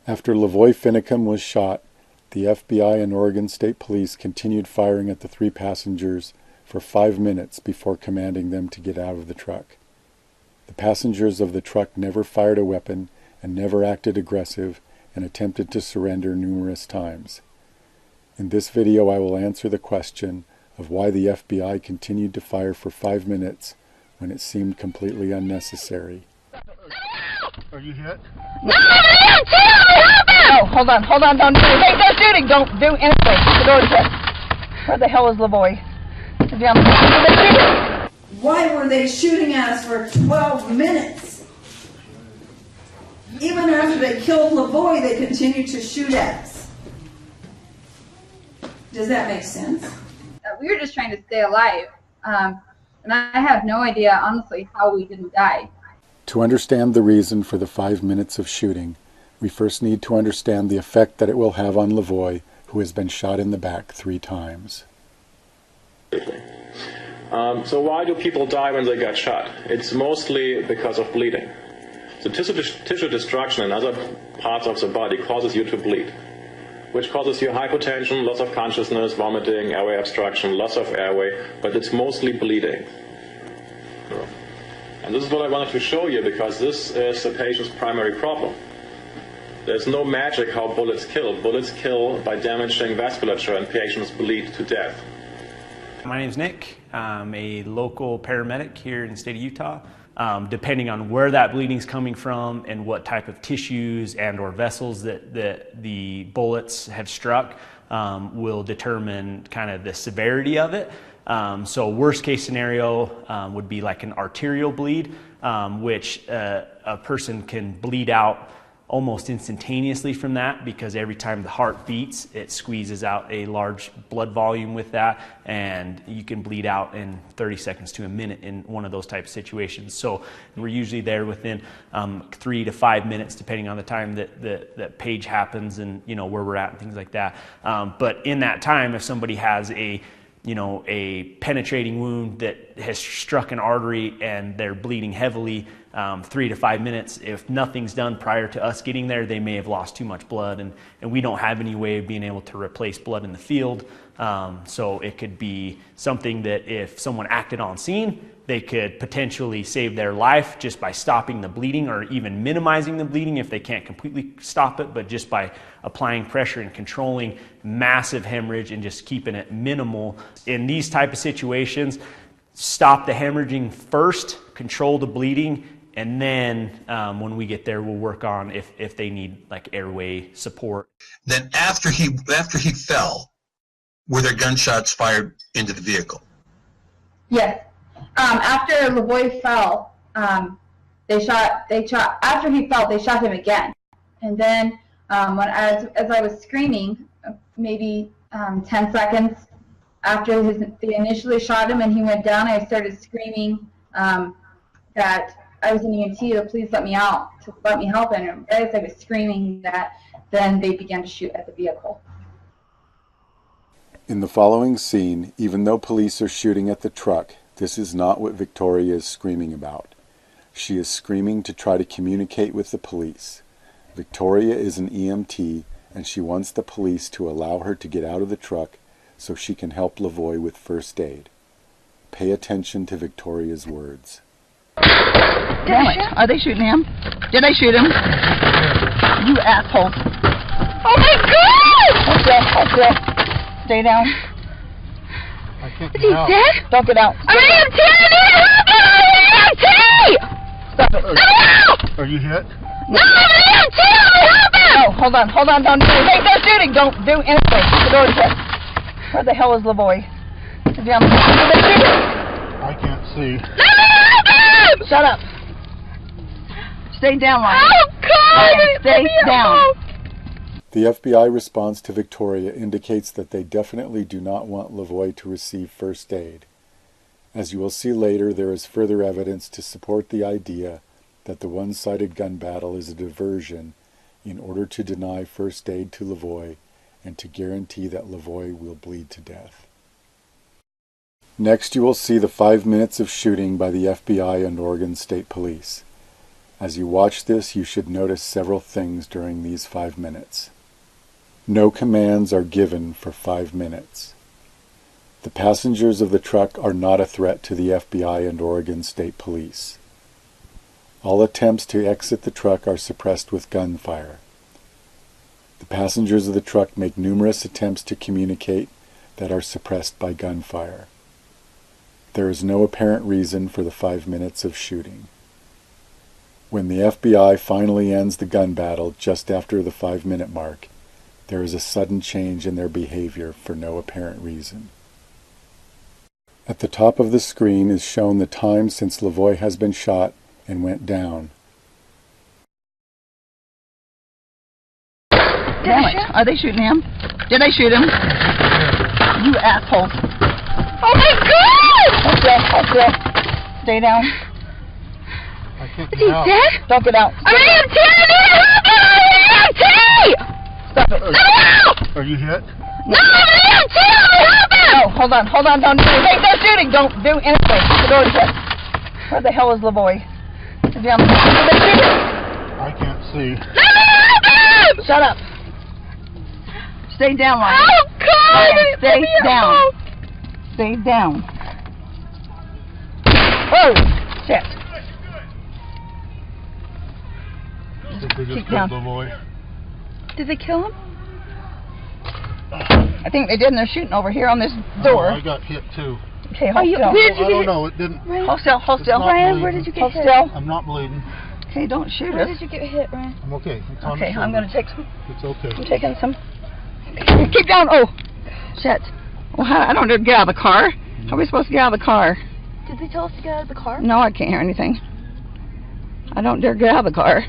After LaVoy Finicum was shot, the FBI and Oregon State Police continued firing at the three passengers for 5 minutes before commanding them to get out of the truck. The passengers of the truck never fired a weapon and never acted aggressive and attempted to surrender numerous times. In this video, I will answer the question of why the FBI continued to fire for 5 minutes when it seemed completely unnecessary. Are you hit? No, hold on, don't do it. Hey, no shooting, don't do anything. The door's shut. Where the hell is LaVoy? Why were they shooting at us for 12 minutes? Even after they killed LaVoy, they continued to shoot at us. Does that make sense? We were just trying to stay alive. And I have no idea, honestly, how we didn't die. To understand the reason for the 5 minutes of shooting, we first need to understand the effect that it will have on LaVoy, who has been shot in the back 3 times. So why do people die when they get shot? It's mostly because of bleeding. So tissue destruction in other parts of the body causes you to bleed, which causes you hypotension, loss of consciousness, vomiting, airway obstruction, loss of airway, but it's mostly bleeding. And this is what I wanted to show you, because this is the patient's primary problem. There's no magic how bullets kill. Bullets kill by damaging vasculature, and patients bleed to death. My name's Nick. I'm a local paramedic here in the state of Utah. Depending on where that bleeding's coming from and what type of tissues and or vessels that the bullets have struck will determine kind of the severity of it. So worst case scenario would be like an arterial bleed, which a person can bleed out almost instantaneously from that, because every time the heart beats, it squeezes out a large blood volume with that, and you can bleed out in 30 seconds to a minute in one of those type of situations. So we're usually there within 3 to 5 minutes, depending on the time that page happens and where we're at and things like that. But in that time, if somebody has a penetrating wound that has struck an artery and they're bleeding heavily, 3 to 5 minutes, if nothing's done prior to us getting there, they may have lost too much blood, and we don't have any way of being able to replace blood in the field. So it could be something that if someone acted on scene, they could potentially save their life just by stopping the bleeding, or even minimizing the bleeding if they can't completely stop it, but just by applying pressure and controlling massive hemorrhage and just keeping it minimal. In these type of situations, stop the hemorrhaging first, control the bleeding, and then when we get there, we'll work on if they need like airway support. Then after he fell, were there gunshots fired into the vehicle? Yes. After LaVoy fell, after he fell, they shot him again. And then as I was screaming, maybe 10 seconds after they initially shot him and he went down, I started screaming that I was an EMT, please let me out, to let me help him. As I was screaming that, then they began to shoot at the vehicle. In the following scene, even though police are shooting at the truck, this is not what Victoria is screaming about. She is screaming to try to communicate with the police. Victoria is an EMT, and she wants the police to allow her to get out of the truck so she can help LaVoy with first aid. Pay attention to Victoria's words. Damn it. Are they shooting him? Did I shoot him? You asshole. Oh my God! Hold still. Stay down. I can't Is he dead? Don't get out. I'm an EMT! I'm an EMT! Stop it. No! Are you hit? No, I'm an EMT! No, hold on, don't do it. Hey, no shooting! Don't do anything. The door's shut. Where the hell is LaVoy? I can't see. No! Shut up. Stay down, Ryan. Oh, God! Ryan, stay down. The FBI response to Victoria indicates that they definitely do not want LaVoy to receive first aid. As you will see later, there is further evidence to support the idea that the one-sided gun battle is a diversion in order to deny first aid to LaVoy and to guarantee that LaVoy will bleed to death. Next, you will see the 5 minutes of shooting by the FBI and Oregon State Police. As you watch this, you should notice several things during these 5 minutes. No commands are given for 5 minutes. The passengers of the truck are not a threat to the FBI and Oregon State Police. All attempts to exit the truck are suppressed with gunfire. The passengers of the truck make numerous attempts to communicate that are suppressed by gunfire. There is no apparent reason for the 5 minutes of shooting. When the FBI finally ends the gun battle just after the 5-minute mark, there is a sudden change in their behavior for no apparent reason. At the top of the screen is shown the time since LaVoy has been shot and went down. Damn it. Are they shooting him? Did I shoot him? You assholes. Oh my God! Hold still, hold still. Stay down. I can't Is get he out. dead? Don't get out. I'm an EMT! I'm an EMT! Stop it. No! Are you hit? No, I'm an EMT! Help him! No, hold on, don't do anything. They're shooting. Don't do anything. The door's shut. Where the hell is LaVoy? Is he on the... Are they shooting? I can't see. No, help him! Shut up. Stay down, Ryan. Oh, God! Ryan, stay Leave me down. alone. Stay down. Oh, shit. Did they just Keep killed down. the boy? Did they kill him? I think they did, and they're shooting over here on this Oh, door. I got hit too. Okay, hold still. Where did you I get don't hit? know. It didn't. Hold still, hold It's still. not Ryan, where bleeding. did you get Hold hit? still. I'm not bleeding. Okay, don't shoot Where us. did you get hit, Ryan? I'm okay. It's on the Okay, I'm shoulder. going to take some. It's okay. I'm taking some. Okay, keep down. Oh, shit. Well, I don't know. Get out of the car. How are we supposed to get out of the car? Did they tell us to get out of the car? No, I can't hear anything. I don't dare get out of the car.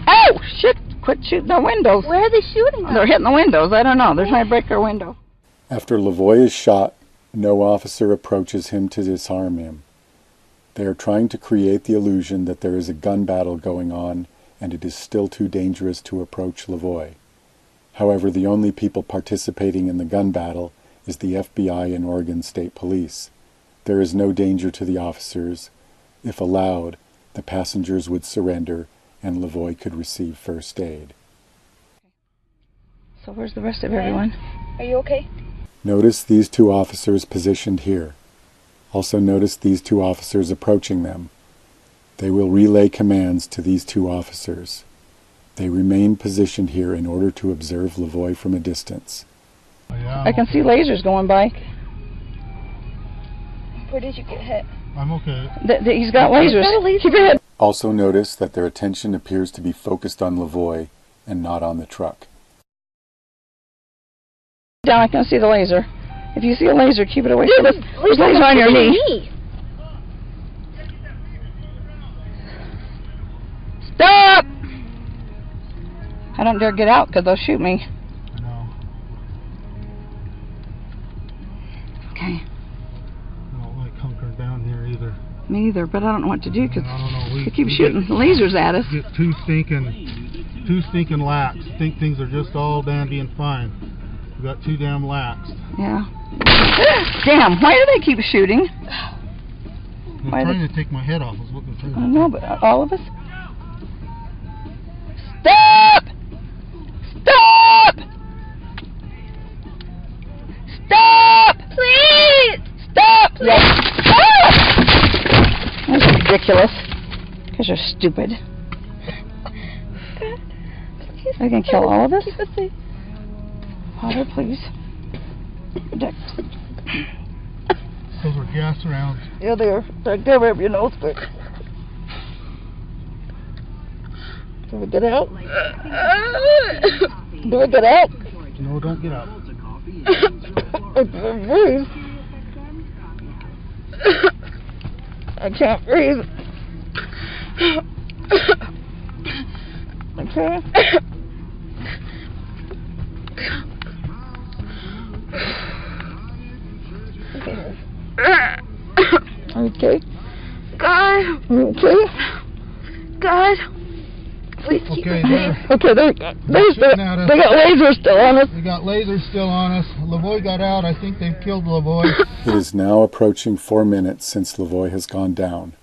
Oh, shit. Quit shooting the windows. Where are they shooting us? They're hitting the windows. I don't know. They're trying to break our window. After LaVoy is shot, no officer approaches him to disarm him. They are trying to create the illusion that there is a gun battle going on and it is still too dangerous to approach LaVoy. However, the only people participating in the gun battle is the FBI and Oregon State Police. There is no danger to the officers. If allowed, the passengers would surrender and LaVoy could receive first aid. So where's the rest of everyone? Are you okay? Notice these 2 officers positioned here. Also notice these 2 officers approaching them. They will relay commands to these 2 officers. They remain positioned here in order to observe LaVoy from a distance. Yeah, I can see lasers going by. Where did you get hit? I'm okay. He's got lasers. got a laser. Keep your head. Also notice that their attention appears to be focused on LaVoy and not on the truck. Down, I can see the laser. If you see a laser, keep it away from us. There's a laser on your knee. Stop! I don't dare get out because they'll shoot me. I know. Okay. I don't like hunkering down here either. Me either, but I don't know what to do because I don't know. they keep shooting lasers at us. Get too stinking lax. Think things are just all dandy and fine. We got too damn lax. Yeah. Damn, why do they keep shooting? I'm Why trying to take my head off. I was looking through. I don't know, but all of us? Stop! Stop! Stop! Please! Stop! Yes. That's ridiculous. Because you're stupid. Are you going to kill all of us? Keep us safe. Father, please. Protect. Those are gas rounds. Yeah, they're cover up your nose quick. Do we get out? Do we get out? No, don't get up. I can't breathe. I can't breathe. Okay. Okay. God. Okay. God. Please keep Okay, us there. safe. Okay, they got lasers still on us. They got lasers still on us. LaVoy got out. I think they've killed LaVoy. It is now approaching 4 minutes since LaVoy has gone down.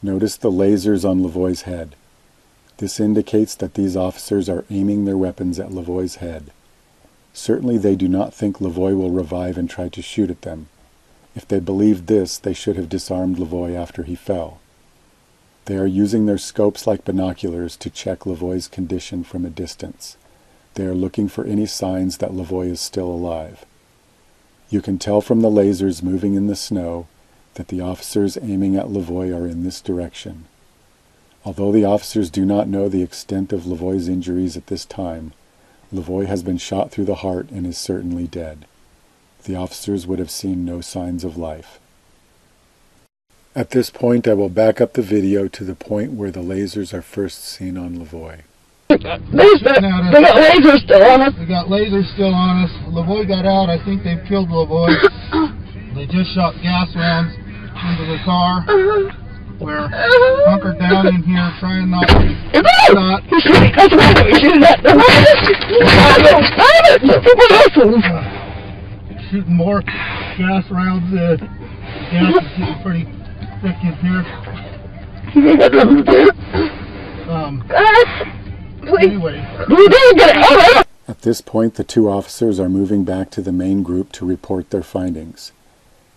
Notice the lasers on LaVoy's head. This indicates that these officers are aiming their weapons at LaVoy's head. Certainly they do not think LaVoy will revive and try to shoot at them. If they believed this, they should have disarmed LaVoy after he fell. They are using their scopes like binoculars to check LaVoy's condition from a distance. They are looking for any signs that LaVoy is still alive. You can tell from the lasers moving in the snow that the officers aiming at LaVoy are in this direction. Although the officers do not know the extent of LaVoy's injuries at this time, LaVoy has been shot through the heart and is certainly dead. The officers would have seen no signs of life. At this point, I will back up the video to the point where the lasers are first seen on LaVoy. They got lasers still on us. They got lasers still on us. LaVoy got out. I think they've killed LaVoy. They just shot gas rounds into the car. We're hunkered down in here trying not to get shot. That's why we're shooting at them. Shooting more gas rounds. Gas is getting pretty thick in here. Anyway. At this point, the two officers are moving back to the main group to report their findings.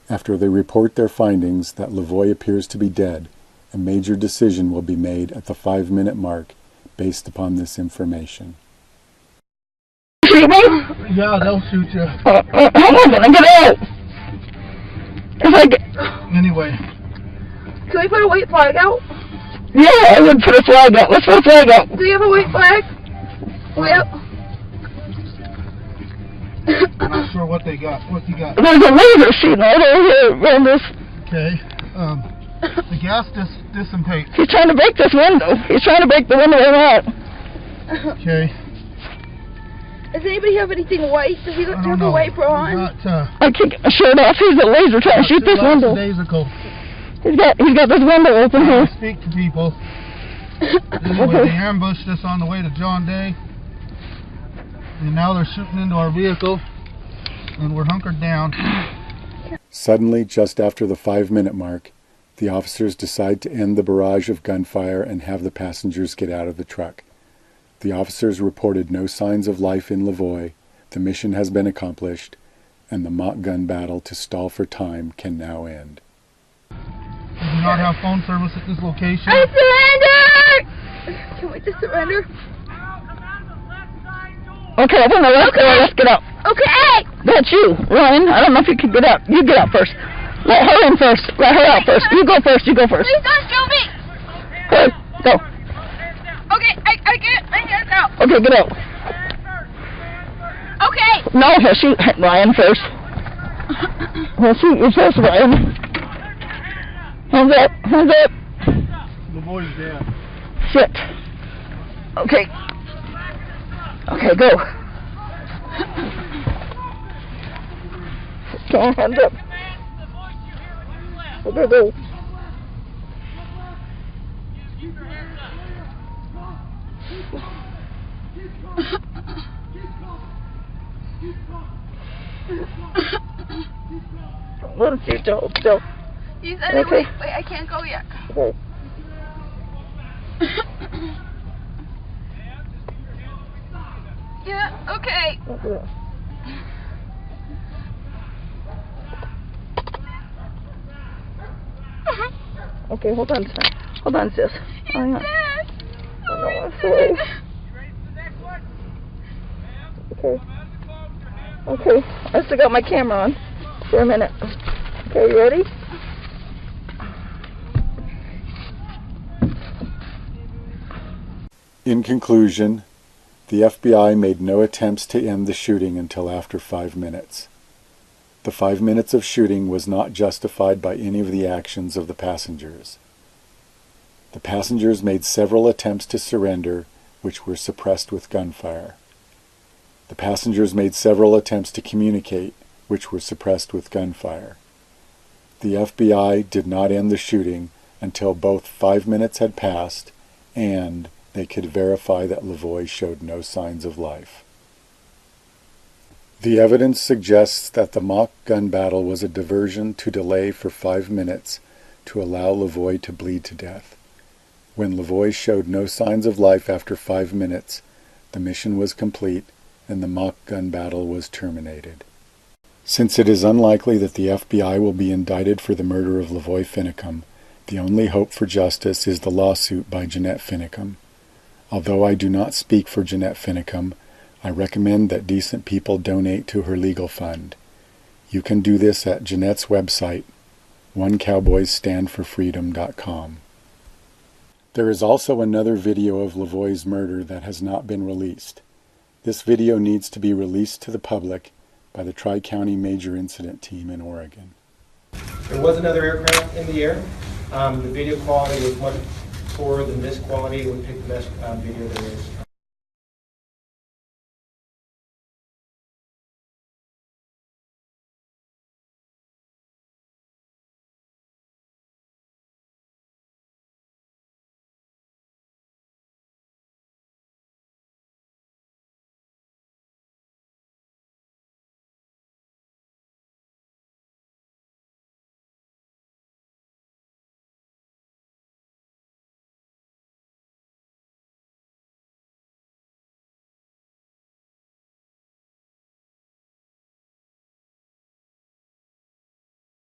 After they report their findings that LaVoy appears to be dead, a major decision will be made at the 5-minute mark based upon this information. Yeah, they'll shoot you. How am I gonna get out? Anyway. Can we put a white flag out? Yeah, I would put a flag out. Let's put a flag out. Do you have a white flag? Yep. I'm not sure what they got. What you got? There's a laser shooting right over here around this. Okay. The gas dissipates. He's trying to break this window. He's trying to break the window we're at. Okay. Does anybody have anything white? Does he look to have a white bra on? I can't get my shirt off. He's a laser trying to shoot this window. He's got this window open here. Speak to people. Anyway, they ambushed us on the way to John Day. And now they're shooting into our vehicle. And we're hunkered down. Suddenly, just after the 5-minute mark, the officers decide to end the barrage of gunfire and have the passengers get out of the truck. The officers reported no signs of life in LaVoy, the mission has been accomplished, and the mock gun battle to stall for time can now end. We do not have phone service at this location. I surrender! Can we just surrender? Okay, open the left door, let's get out. Okay! That's you, Ryan. I don't know if you can get out. You get out first. Let her in first. Let her out first. You go first, you go first. Please don't shoot me! Okay, go. Okay, I get my hands out. Okay, get out. Okay! No, he'll shoot Ryan first. He'll shoot you first, Ryan. Hands up, hands up. The boy's dead. Sit. Okay. Okay, go. Okay, hands up. Okay, go. Let him shoot, hold still. You said okay. Wait, I can't go yet. Okay. Yeah, okay. Okay. Okay, hold on, son. Hold on, sis. Hang on. Oh, no, I'm sorry. Okay. Okay, I still got my camera on for a minute. Okay, you ready? In conclusion, the FBI made no attempts to end the shooting until after 5 minutes. The 5 minutes of shooting was not justified by any of the actions of the passengers. The passengers made several attempts to surrender, which were suppressed with gunfire. The passengers made several attempts to communicate, which were suppressed with gunfire. The FBI did not end the shooting until both 5 minutes had passed and they could verify that LaVoy showed no signs of life. The evidence suggests that the mock gun battle was a diversion to delay for 5 minutes to allow LaVoy to bleed to death. When LaVoy showed no signs of life after 5 minutes, the mission was complete and the mock gun battle was terminated. Since it is unlikely that the FBI will be indicted for the murder of LaVoy Finicum, the only hope for justice is the lawsuit by Jeanette Finicum. Although I do not speak for Jeanette Finicum, I recommend that decent people donate to her legal fund. You can do this at Jeanette's website, onecowboysstandforfreedom.com. There is also another video of LaVoy's murder that has not been released. This video needs to be released to the public by the Tri-County Major Incident Team in Oregon. There was another aircraft in the air. The video quality was much poorer than this quality. It would pick the best video there is.